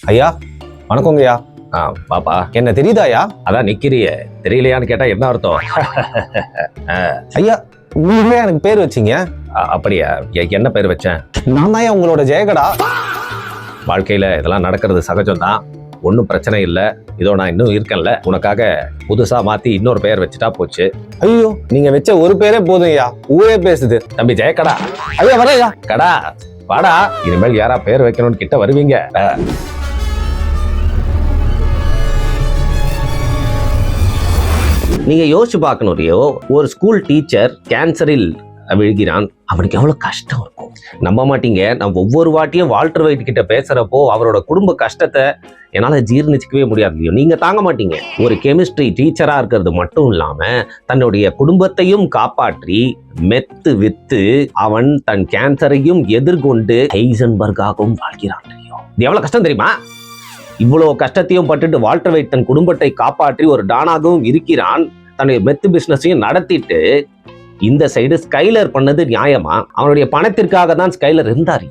ஐயா வணக்கங்கய்யா. பாப்பா என்ன தெரியுதாயா? அதான் நிக்கிறிய தெரியலையான்னு கேட்டா என்ன அர்த்தம்? ஐயா நீங்களே எனக்கு பேர் வச்சீங்க. அப்படியா? என்ன பேர் வச்சேன்? நான் தான் உங்களோட ஜெயகடா. வாழ்க்கையில இதெல்லாம் நடக்கிறது சகஜம்தான், ஒன்றும் பிரச்சனை இல்லை. இதோ நான் இன்னும் இருக்கேன்ல, உனக்காக புதுசா மாத்தி இன்னொரு பெயர் வச்சுட்டா போச்சு. ஐயோ நீங்க வச்ச ஒரு பேரே போதும் ஐயா, ஊரே பேசுது. தம்பி ஜெயக்கடா. ஐயா வரையா கடா வாடா, இனிமேல் யாரா பேர் வைக்கணும்னு கிட்ட வருவீங்க. நீங்க யோசிச்சு பார்க்கணும் ரியோ, ஒரு ஸ்கூல் டீச்சர் கேன்சரில் விழுகிறான், அவனுக்கு எவ்வளவு கஷ்டம் இருக்கும். நம்ப மாட்டீங்க, நான் ஒவ்வொரு வாட்டியும் வால்டர் வைட் கிட்ட பேசுறப்போ அவரோட குடும்ப கஷ்டத்தை என்னால ஜீர்ணிச்சிக்கவே முடியாது. நீங்க தாங்க மாட்டீங்க. ஒரு கெமிஸ்ட்ரி டீச்சரா இருக்கிறது மட்டும் இல்லாம தன்னுடைய குடும்பத்தையும் காப்பாற்றி மெத்து வித்து அவன் தன் கேன்சரையும் எதிர்கொண்டு ஹெய்சன்பர்காகவும் வாழ்கிறான். இது எவ்வளவு கஷ்டம் தெரியுமா? இவ்வளவு கஷ்டத்தையும் பட்டுட்டு வால்டர் வைட் தன் குடும்பத்தை காப்பாற்றி ஒரு டானாகவும் இருக்கிறான், தன்னுடைய மெத்து பிசினஸையும் நடத்திட்டு இந்த சைடு ஸ்கைலர் பண்ணது நியாயமா? அவனுடைய பணத்திற்காக தான் ஸ்கைலர் இருந்தார்.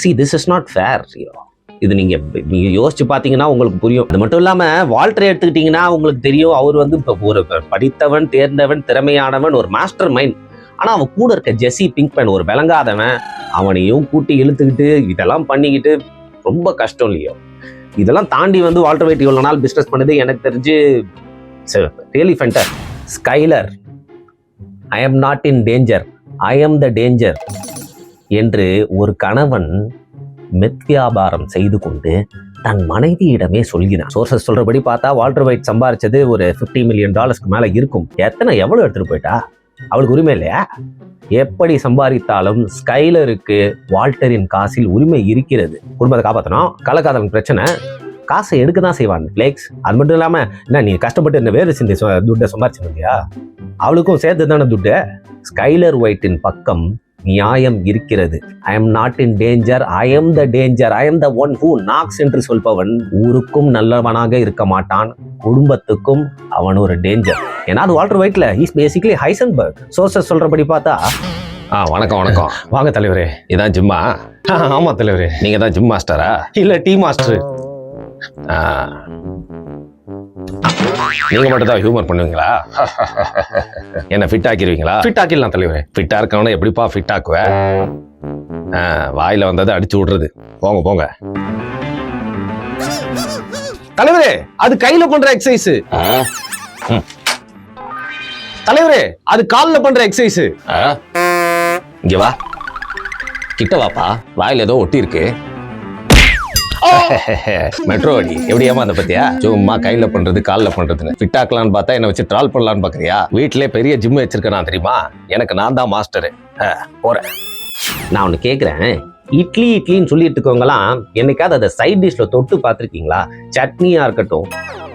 See, this is not fair. இது நீங்க யோசிச்சு பாத்தீங்கன்னா உங்களுக்கு புரியும். அது மட்டும் இல்லாம வால்டர் எடுத்துக்கிட்டீங்கன்னா உங்களுக்கு தெரியும், அவர் வந்து ஒரு படித்தவன், தேர்ந்தவன், திறமையானவன், ஒரு மாஸ்டர் மைண்ட். ஆனா அவன் கூட இருக்க ஜெஸி பிங்க்மேன் ஒரு விளங்காதவன், அவனையும் கூட்டி இழுத்துக்கிட்டு இதெல்லாம் பண்ணிக்கிட்டு ரொம்ப கஷ்டம் இல்லையோ. இதெல்லாம் தாண்டி வந்து வால்டர் வைட் இவ்வளவு நாள் பிசினஸ் பண்ணது எனக்கு தெரிஞ்சு really fantastic. Skyler, I am not in danger, I am the danger என்று ஒரு கணவன் மெத் வியாபாரம் செய்து கொண்டு தன் மனைவியிடமே சொல்கிறான். சோர்சஸ் சொல்றபடி பார்த்தா வால்டர் வைட் சம்பாரிச்சது ஒரு $50 million மேல இருக்கும். எவ்வளவு எடுத்துட்டு போயிட்டா? அவளுக்கு உரிமை இல்லையா? எப்படி சம்பாதித்தாலும் ஸ்கைலருக்கு வால்டரின் காசில் உரிமை இருக்கிறது. குடும்பத்தை காப்பாற்றணும், கலக்காதவன் பிரச்சனை, காசை எடுக்க தான் செய்வான் பிளேக்ஸ். அது மட்டும் இல்லாம என்ன நீ கஷ்டப்பட்டு என்ன வேறு சிந்தி துட்டை சம்பாரிச்சு இல்லையா? அவளுக்கும் சேர்த்து தானே துட்டு. ஸ்கைலர் ஒயிட்டின் பக்கம் நியாயம் இருக்கிறது. I am not in danger, I am the danger, I am the one who knocks என்று சொல்பவன் ஊருக்கும் நல்லவனாக இருக்க மாட்டான், குடும்பத்துக்கும் அவன் ஒரு டேஞ்சர். ஏன்னா அது வால்டர் வைட்ல இஸ் பேசிக்கலி ஹைசன்பர்க். சோர்சஸ் சொல்றபடி பார்த்தா. வணக்கம் வணக்கம். வாங்க தலைவரே. இதான் ஜிம்மா? ஆமா தலைவரே. நீங்க தான் ஜிம் மாஸ்டரா? இல்ல டீ மாஸ்டர். நீங்க மட்டும் தான் ஹியூமர் பண்ணுவீங்களா? என்ன ஃபிட் ஆக்கிடுவீங்களா? ஃபிட் ஆக்கிடலாம் தலைவரே. ஃபிட்டா இருக்கவன எப்படிப்பா ஃபிட் ஆக்குவ? வாயில வந்ததை அடிச்சு விடுறது. போங்க போங்க தலைவரே, அது கையில பண்ற எக்ஸசைஸ். தலைவரே, அது கால்ல பண்ற எக்ஸசைஸ். இங்க வா, கிட்ட வாப்பா. வாயில ஏதோ ஒட்டி இருக்கு. மெட்ரோ அடி எப்படியாமா அந்த பத்தியா? சும்மா கையில பண்றது கால்ல பண்றதுன்னு ஃபிட் ஆக்கலான்னு பார்த்தா என்ன வச்சு ட்ரால் பண்ணலான்னு பாக்குறியா? வீட்டிலே பெரிய ஜிம் வச்சிருக்கேன் தெரியுமா? எனக்கு நான் தான் மாஸ்டரு. போறேன். நான் ஒண்ணு கேக்குறேன், இட்லின்னு சொல்லிட்டு இருக்கவங்கலாம் என்னைக்காவது அதை சைட் டிஷ்ல தொட்டு பார்த்துருக்கீங்களா? சட்னியா இருக்கட்டும்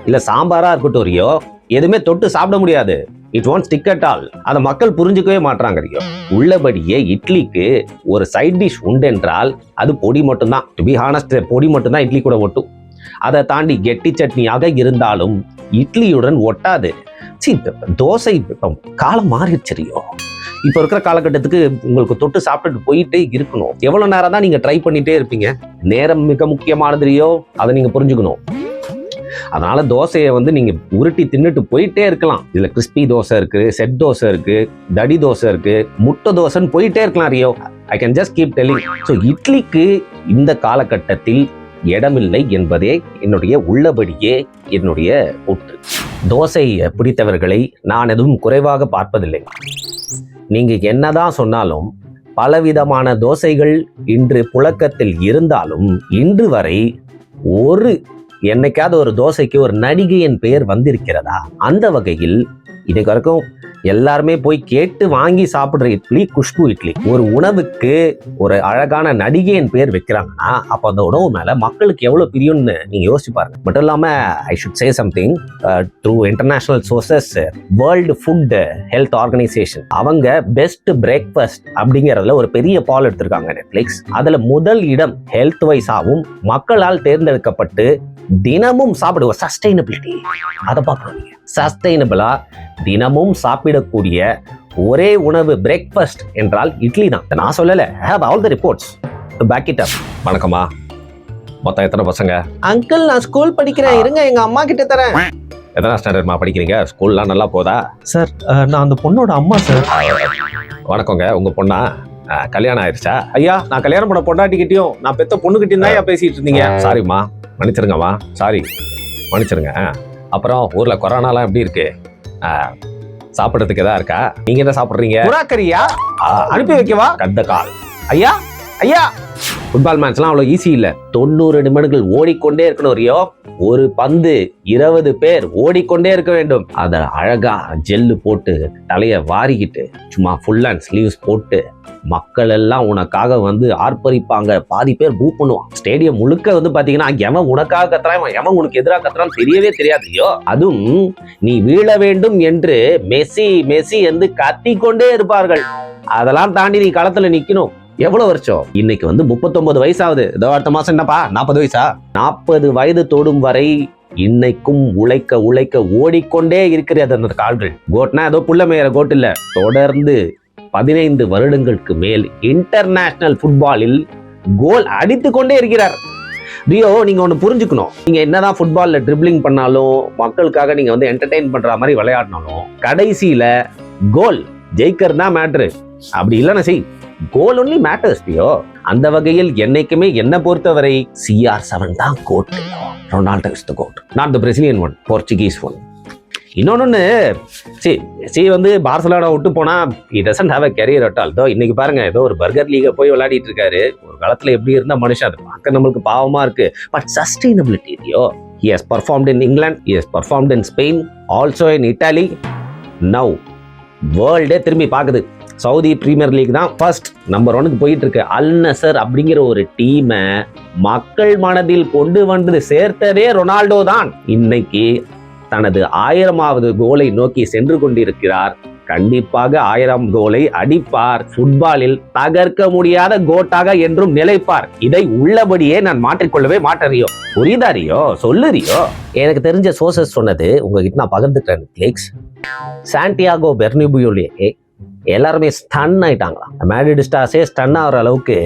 இல்ல சாம்பாரா இருக்கட்டும் ரியோ, எதுவுமே தொட்டு சாப்பிட முடியாது. It won't stick at all. அதை மக்கள் புரிஞ்சுக்கவே மாட்டாங்க ரியோ. உள்ளபடியே இட்லிக்கு ஒரு சைட் டிஷ் உண்டென்றால் அது பொடி மட்டும்தான். டு பி ஹானஸ்ட், பொடி மட்டும்தான் இட்லி கூட ஒட்டும். அதை தாண்டி கெட்டி சட்னியாக இருந்தாலும் இட்லியுடன் ஒட்டாது. தோசை காலம் மாறிடுச்சு ரியோ. இப்ப இருக்கிற காலகட்டத்துக்கு உங்களுக்கு தொட்டு சாப்பிட்டுட்டு போயிட்டே இருக்கணும். எவ்வளவு நேரம் தான் நீங்க ட்ரை பண்ணிட்டே இருப்பீங்க? நேரம் மிக முக்கியமானது ரியோ, அதை நீங்க புரிஞ்சுக்கணும். அதனால தோசையை வந்து நீங்க உருட்டி தின்னுட்டு போயிட்டே இருக்கலாம். இதுல கிறிஸ்பி தோசை இருக்கு, செட் தோசை இருக்கு, தடி தோசை இருக்கு, முட்டை தோசைன்னு போயிட்டே இருக்கலாம் Rio. I can just keep telling. So இட்லிக்கு இந்த காலகட்டத்தில் இடமில்லை என்பதே என்னுடைய உள்ளபடியே என்னுடைய கூற்று. தோசை பிடித்தவர்களை நான் எதுவும் குறைவாக பார்ப்பதில்லை. நீங்க என்னதான் சொன்னாலும் பலவிதமான தோசைகள் இன்று புழக்கத்தில் இருந்தாலும் இன்று வரை என்னைக்காவது ஒரு தோசைக்கு ஒரு நடிகையின் பெயர் வந்திருக்கிறதா? அந்த வகையில் இன்னைக்கு வரைக்கும் எல்லாருமே போய் கேட்டு வாங்கி சாப்பிடுற இட்லி குஷ்பு இட்லி. ஒரு உணவுக்கு ஒரு அழகான நடிகையின் பேர் வைக்கிறாங்கன்னா அப்ப அந்த உணவு மேல மக்களுக்கு எவ்வளவு பிரியும்னு நீங்க யோசிச்சு பாருங்க. மட்டும் இல்லாம I should say something, through international sources, world food health organisation அவங்க பெஸ்ட் பிரேக்ஃபாஸ்ட் அப்படிங்கறதுல ஒரு பெரிய பால் எடுத்திருக்காங்க நெட்ஃபிளிக்ஸ். அதுல முதல் இடம் ஹெல்த் வைஸாவும் மக்களால் தேர்ந்தெடுக்கப்பட்டு தினமும் சாப்பிடுவோம். சஸ்டைனபிலிட்டி அதை பார்க்கணும். சஸ்டைனபிளா தினமும் சாப்பிடக்கூடிய ஒரே உணவு பிரேக்ஃபாஸ்ட் என்றால் இட்லி தான். நான் சொல்லல, I have all the reports to back it up. வணக்கம்மா. மொத்தம் எத்தனை பசங்க? அங்கிள் நான் ஸ்கூல் படிக்கிறேன், இருங்க எங்க அம்மா கிட்ட தரேன். எத்தனை ஸ்டாண்டர்ட்மா படிக்கிறீங்க? ஸ்கூல்லாம் நல்லா போதா? சார் நான் அந்த பொண்ணோட அம்மா சார். வணக்கங்க, உங்க பொண்ணா? கல்யாணம் ஆயிடுச்சா? ஐயா நான் கல்யாணம் பண்ண பொண்டாட்டிக்கிட்டையும் நான் பெத்த பொண்ணுகிட்டயும் தான் பேசிட்டு இருந்தீங்க. சாரிம்மா, மன்னிச்சிருங்கம்மா, சாரி, மன்னிச்சிருங்க. அப்புறம் ஊர்ல கொரோனாலாம் எப்படி இருக்கு? சாப்பிட்றதுக்கு எதா இருக்கா? நீங்க என்ன சாப்பிட்றீங்க? புறாக்கரியா? அனுப்பி வைக்கவா? கந்த கால். ஐயா ஐயா ஃபுட்பால் மேட்ச்லாம் அவ்வளோ ஈஸி இல்லை. 90 நிமிடங்கள் ஓடிக்கொண்டே இருக்கணும் ரியோ. ஒரு பந்து 20 பேர் ஓடிக்கொண்டே இருக்க வேண்டும். அதை அழகா ஜெல்லு போட்டு தலையை வாரிக்கிட்டு சும்மா ஃபுல் அண்ட் ஸ்லீவ்ஸ் போட்டு மக்கள் எல்லாம் உனக்காக வந்து ஆர்ப்பரிப்பாங்க. பாதி பேர் பூ பண்ணுவான். ஸ்டேடியம் முழுக்க வந்து பாத்தீங்கன்னா எவன் உனக்காக கத்துறான், எவன் உனக்கு எதிராக கத்துறான்னு தெரியவே தெரியாதுயோ. அதுவும் நீ வீழ வேண்டும் என்று மெஸ்ஸி மெஸ்ஸி என்று கத்திக்கொண்டே இருப்பார்கள். அதெல்லாம் தாண்டி நீ களத்துல நிக்கணும். எவ்வளவு வருஷம்? இன்னைக்கு வந்து 39 வயசாகுது. இதோ அடுத்த மாசம் என்னப்பா 40 வயசா? 40 வயது தொடும் வரை இன்னைக்கும் உழைக்க உழைக்க ஓடிக்கொண்டே இருக்கிறது அந்த கால்கள். கோட்னா ஏதோ புள்ள மேயற கோட் இல்ல. தொடர்ந்து 15 வருடங்களுக்கு மேல் இன்டர்நேஷனல் ஃபுட்பாலில் கோல் அடித்து கொண்டே இருக்கிறார். ரியோ, நீங்க ஒண்ணு புரிஞ்சுக்கணும். நீங்க என்னதான் ஃபுட்பால்ல ட்ரிப்ளிங் பண்ணாலும், மக்களுக்காக நீங்க வந்து என்டர்டெயின் பண்ற மாதிரி விளையாடினாலும், கடைசியில கோல் ஜெயிக்கிறது தான் மேட்ரு. அப்படி இல்லைன்னா செய், கோல் ஒன்லி மேட்டர்ஸ் ரியோ. அந்த வகையில் என்னைக்குமே என்ன பொறுத்தவரை CR7 தான் goat. Ronaldo is the goat, not the Brazilian one, Portuguese one. இன்னொன்னு வந்து பார்சலோனா விட்டு போனா he doesn't have a career at all. தோ இன்னைக்கு பாருங்க, ஏதோ ஒரு பர்கர் லீக போய் விளையாடிட்டு இருக்காரு. ஒரு காலத்துல எப்படி இருந்த மனுஷன், அது பார்க்க நம்மளுக்கு பாவமா இருக்கு. But sustainability Rio. He has performed in England, he has performed in Spain, also in Italy. Now வேர்ல்டே திரும்பி பார்க்குது. சவுதி பிரீமியர் லீக் தான் ஃபர்ஸ்ட் நம்பர் 1க்கு போயிட்டு இருக்கு. அல் நசர் அப்படிங்கிற ஒரு டீமை மக்கள் மனதில் கொண்டு வந்து சேர்த்ததே ரொனால்டோ தான். இன்னைக்கு தனது 1000வது கோலை நோக்கி சென்று கொண்டிருக்கிறார். கண்டிப்பாக 1000 கோலை அடிப்பார். ஃபுட்பாலில் தகர்க்க முடியாத கோட்டாக என்றும் நிலைப்பார். இதை உள்ளபடியே நான் மாற்றிக்கொள்ளவே மாட்டறியோ. புரியுதா ரியோ? சொல்லு ரியோ. எனக்கு தெரிஞ்ச சோர்சஸ் சொன்னது உங்ககிட்ட நான் பகிர்ந்துக்கிறேன். கிளிக்ஸ் சாண்டியாகோ பெர்னிபியூலே எல்லாருமே ஸ்டன் ஆயிட்டாங்களா. மேட்ரிட் ஸ்டார்ஸே ஸ்டன் ஆகிற அளவுக்கு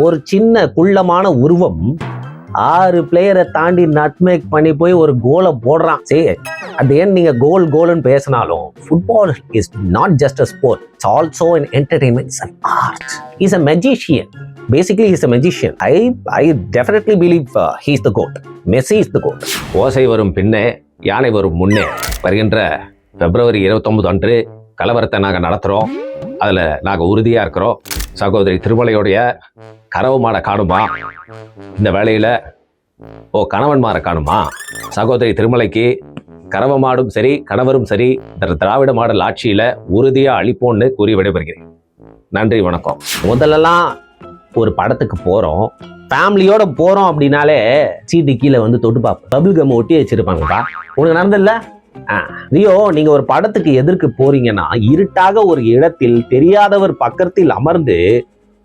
ஒரு சின்ன குள்ளமான உருவம் 6 பிளேயரை தாண்டி நட்மேக் பண்ணி போய் ஒரு கோலை போடுறான். சரி, அது ஏன் நீங்க கோல்னு பேசினாலும் football is not just a sport, it's also an entertainment, it's an art. He's a magician. Basically he's a magician. I definitely believe he's the GOAT. Messi is the GOAT. ஓசை வரும் பின்னே யானை வரும் முன்னே. வருகின்ற February 29 அன்று கலவரத்தை நாங்கள் நடத்துகிறோம். அதில் நாங்கள் உறுதியாக இருக்கிறோம். சகோதரி திருமலையோடைய கறவு மாடை காணுமா? இந்த வேளையில் கணவன்மாரை காணுமா? சகோதரி திருமலைக்கு கறவை மாடும் சரி, கணவரும் சரி, திராவிட மாடல் ஆட்சியில் உறுதியாக அளிப்போன்னு கூறி விடைபெறுகிறேன். நன்றி, வணக்கம். முதல்லலாம் ஒரு படத்துக்கு போகிறோம், ஃபேமிலியோட போகிறோம் அப்படின்னாலே சீட்டு கீழே வந்து தொட்டு பார்ப்போம், பபிள் கம் ஒட்டி வச்சிருப்பாங்கப்பா. உனக்கு நடந்தில்ல? ரியோ, நீங்க ஒரு படத்துக்கு எதற்கு போறீங்கன்னா, இருட்டாக ஒரு இடத்தில் தெரியாதவர் பக்கத்தில் அமர்ந்து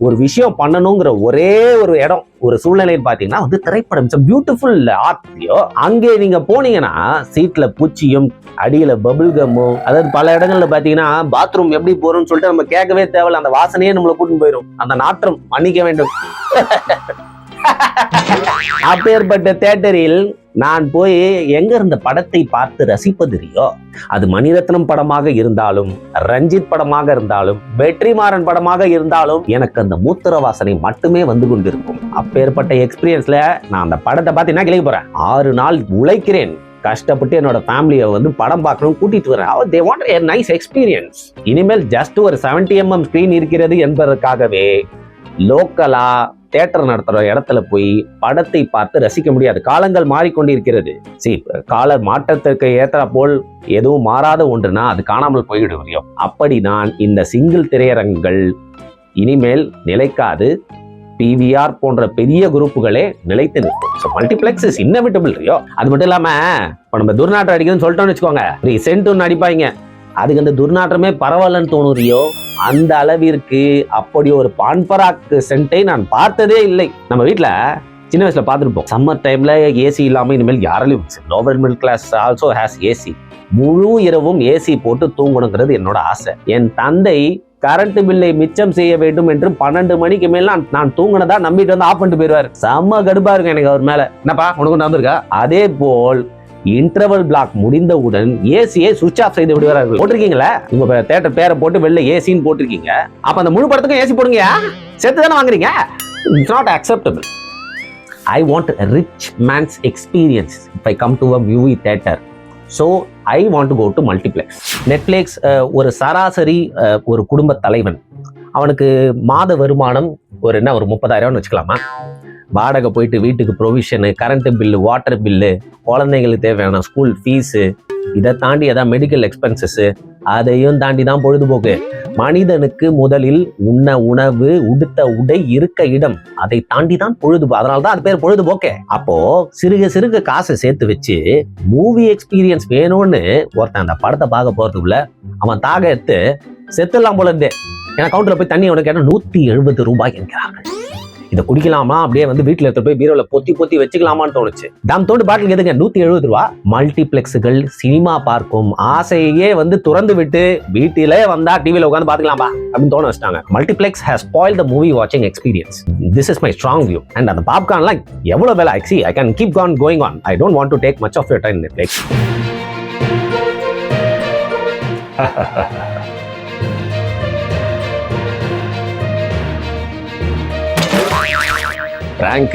ஒரு விஷயம் பண்ணணுங்கிற ஒரே ஒரு இடம், ஒரு சூழ்நிலைன்னு பாத்தீங்கன்னா வந்து திரைப்படம். Beautiful art Rio. அங்கே நீங்க போனீங்கன்னா சீட்ல பூச்சியும் அடியில பபிள் கம்மும், அதாவது பல இடங்கள்ல பாத்தீங்கன்னா பாத்ரூம் எப்படி போறோம்னு சொல்லிட்டு நம்ம கேட்கவே தேவையில்ல, அந்த வாசனையே நம்மளை கூட்டிட்டு போயிடும். அந்த நாற்றம் மன்னிக்க வேண்டும். அப்பேற்பட்ட தியேட்டரில் நான் போய் எங்க இருந்த படத்தை பார்த்து ரசிப்பது ரியோ. அது மணிரத்னம் படமாக இருந்தாலும், ரஞ்சித் படமாக இருந்தாலும், வெற்றிமாறன் படமாக இருந்தாலும் எனக்கு அந்த மூத்திர வாசனை மட்டுமே வந்து கொண்டிருக்கும். அப்பேற்பட்ட எக்ஸ்பீரியன்ஸ்ல நான் அந்த படத்தை பார்த்து என்ன கிளம்பி போறேன். 6 நாள் உழைக்கிறேன், கஷ்டப்பட்டு என்னோட ஃபேமிலியை வந்து படம் பார்க்கணும் கூட்டிட்டு வரேன். they want a nice experience. இனிமேல் ஜஸ்ட் ஒரு 70mm ஸ்கிரீன் இருக்கிறது என்பதற்காகவே லோக்கலா தியேட்டர் நடத்துற இடத்துல போய் படத்தை பார்த்து ரசிக்க முடியாது. காலங்கள் மாறிக்கொண்டிருக்கிறது. கால மாற்றத்திற்கு ஏற்ற போல் எதுவும் மாறாத ஒன்றுனா அது காணாமல் போய்விடுவோம். அப்படி நான் இந்த சிங்கிள் திரையரங்குகள் இனிமேல் நிலைக்காது. PVR போன்ற பெரிய குரூப்புகளே நிலைத்து நிற்கும். Multiplex is inevitable Rio. அது மட்டும் இல்லாம இப்ப நம்ம துர்நாற்றம் அடிக்கணும்னு சொல்லிட்டோம்னு வச்சுக்கோங்க, சென்ட் ஒன்று அடிப்பாங்க, அதுக்கு அந்த துர்நாற்றமே பரவாயில்லன்னு தோணும் ரியோ. அந்த அளவிற்கு அப்படி ஒரு பான்பராக் சென்ட்டை நான் பார்த்ததே இல்லை. நம்ம வீட்டுல சின்ன வயசுல பார்த்துருப்போம், சம்மர் டைம்ல ஏசி இல்லாம இனிமேல் யாராலையும், lower middle class also has AC, முழு இரவும் ஏசி போட்டு தூங்கணுங்கிறது என்னோட ஆசை. என் தந்தை கரண்ட் பில்லை மிச்சம் செய்ய வேண்டும் என்று 12 மணிக்கு மேல நான் தூங்கினதா நம்பிட்டு வந்து ஆஃப் பண்ணிட்டு போயிடுவாரு. செம்ம கடுப்பா இருக்கும் எனக்கு அவர் மேல. என்னப்பா உனக்கு நடந்திருக்கா? அதே போல் இன்டர்வல் பிளாக் முடிந்தவுடன் ஏசியை சுவிட்ச் ஆஃப் செய்து விடுவார்கள். போட்டிருக்கீங்களா? உங்க தேட்டர் பேரை போட்டு வெளில ஏசின்னு போட்டிருக்கீங்க. அப்ப அந்த முழு படத்துக்கும் ஏசி போடுங்க. சேர்த்து தானே வாங்குறீங்க. It's not acceptable. I want a rich man's experience if I come to a movie theater. So I want to go to multiplex. Netflix ஒரு சராசரி ஒரு குடும்ப தலைவன், அவனுக்கு மாத வருமானம் ஒரு 30,000 வச்சுக்கலாமா? வாடகை போயிட்டு வீட்டுக்கு provision, current bill, water bill, குழந்தைங்களுக்கு தேவையான ஸ்கூல் ஃபீஸு, இதை தாண்டி ஏதாவது மெடிக்கல் எக்ஸ்பென்சஸ், அதையும் தாண்டி தான் பொழுதுபோக்கு. மனிதனுக்கு முதலில் உண்ண உணவு, உடுத்த உடை, இருக்க இடம், அதை தாண்டி தான் பொழுதுபோக்கு. அதனாலதான் அது பேர் பொழுதுபோக்கே. அப்போ சிறுக சிறுக காசை சேர்த்து வச்சு மூவி எக்ஸ்பீரியன்ஸ் வேணும்னு ஒருத்தன் அந்த படத்தை பார்க்க போறதுக்குள்ள அவன் தாக எடுத்து செத்துலாம் போல இருந்தே. ஏன்னா கவுண்டர்ல போய் தண்ணி உனக்கு கேட்டா 170 ரூபாய் என்கிறார்கள். இதை குடிக்கலாமா, அப்படியே வந்து வீட்டுல எடுத்து போய் பீரோல பொத்தி வச்சுக்கலாமான்னு தோணுச்சு. தாம் தோண்டு பாட்டில் எதுங்க 170 ரூபா. மல்டிபிளெக்ஸுகள் சினிமா பார்க்கும் ஆசையே வந்து துறந்து விட்டு வீட்டிலே வந்தா டிவில உட்காந்து பாத்துக்கலாம்பா அப்படின்னு தோண வச்சிட்டாங்க. Multiplex has spoiled the movie watching experience. This is my strong view. And அந்த பாப்கார்ன்லாம் எவ்வளவு வேலை I can keep on going on. I don't want to take much of your time in Netflix. Rank